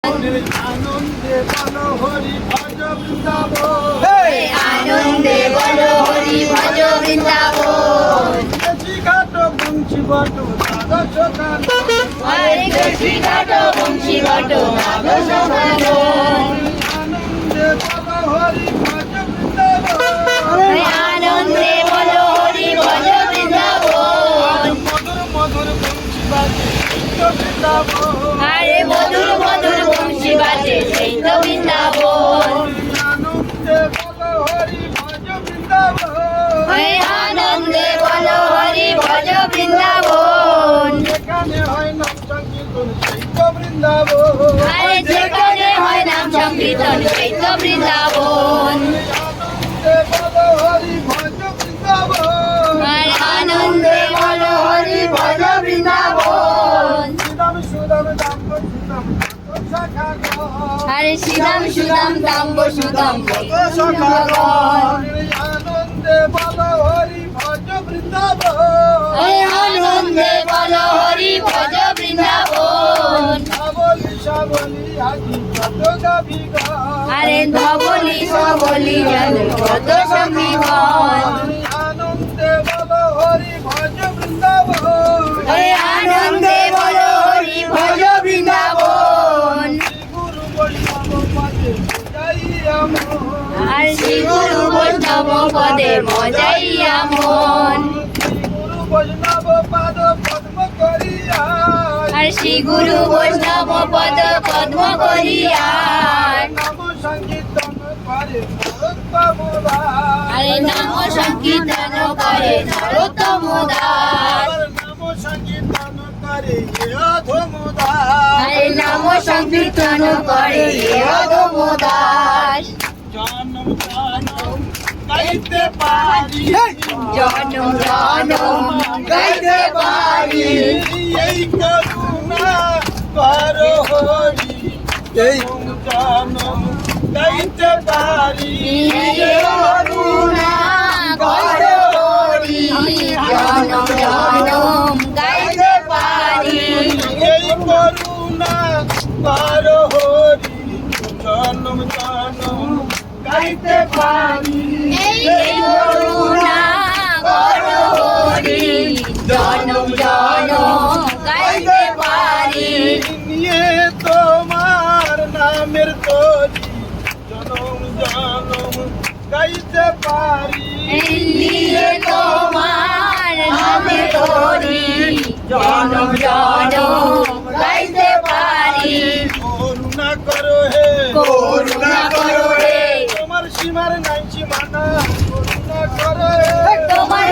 আনন্দে বলো হরি ভজ বৃন্দাবন, আনন্দে বলো হরি ভজ বৃন্দাবন। ঘাট বংশী বট দ্বাদশ কানন, হরে ঘাট বংশী বট দ্বাদশ কানন। আনন্দে বলো হরি ভজ বৃন্দাবন, আনন্দে বলো হরি ভজ বৃন্দাবন। মধুর মধুর বংশী বাজে বৃন্দাবন, আরে মধুর মধুর বংশী বাজে সেই তো বৃন্দাবন। আনন্দে বলো হরি ভজ বৃন্দাবন, আনন্দে বলো হরি ভজ বৃন্দাবন। যেখানে হয় নাম সংকীর্তন সেই তো বৃন্দাবন, আরে যেখানে হয় নাম সংকীর্তন সেই তো বৃন্দাবন। আনন্দে বলো হরি ভজ বৃন্দাবন, আর আনন্দে বলো হরি ভজ বৃন্দাবন। সুদাম সুদাম দাম্ব সুদাম সখাগণ, আরে শ্রীরাম সুদাম দাম্ব সুদাম সখাগণ, আনন্দে বলো হরি ভজ বৃন্দাবন, আনন্দে বলো হরি ভজ বৃন্দাবন। সাবলি সাবলি আজি কত গাবিগণ, আরে ধবলি সবলি জন কত সখীগণ। আনন্দে বলো হরি ভজ বৃন্দাবন, আনন্দে বলো হরি ভজ বৃন্দাবন। গুরু বৈষ্ণব পদে যাইয়া মন, আর শ্রী গুরু বৈষ্ণব পদে মজাইয়া মন। গুরু বৈষ্ণব পাদ পদ্ম করিয়া, আর শ্রী গুরু বৈষ্ণব পদ পদ্ম করিয়া। নাম সংকীর্তন করে নরোত্তম দাস, আরে নাম সংকীর্তন করে নরোত্তম দাস। নাম সংকীর্তন করে অধম দাস, আরে নাম সংকীর্তন করে অধম দাস। জনম জনম গাইতে পারি, জনম জনম গাইতে পারি। এই করুণা কর হরি, এই জনম গাইতে পারি, করুণা কর হরি। জনম জনম গাইতে পারি। এই করুণা কর হরি, জনম জনম গাইতে পারি, এই করুণা কর হরি। জনম জনম গাইতে পারি। নিয়ে তোমার নামের তরি, জনম জনম গাইতে পারি, নিয়ে তোমার নামে তোরি। জনম জনম গাইতে পারি। করুণা করো হে, করুণা করো রে। তোমার সীমার নাই সীমানা, করুণা করো হে, তোমার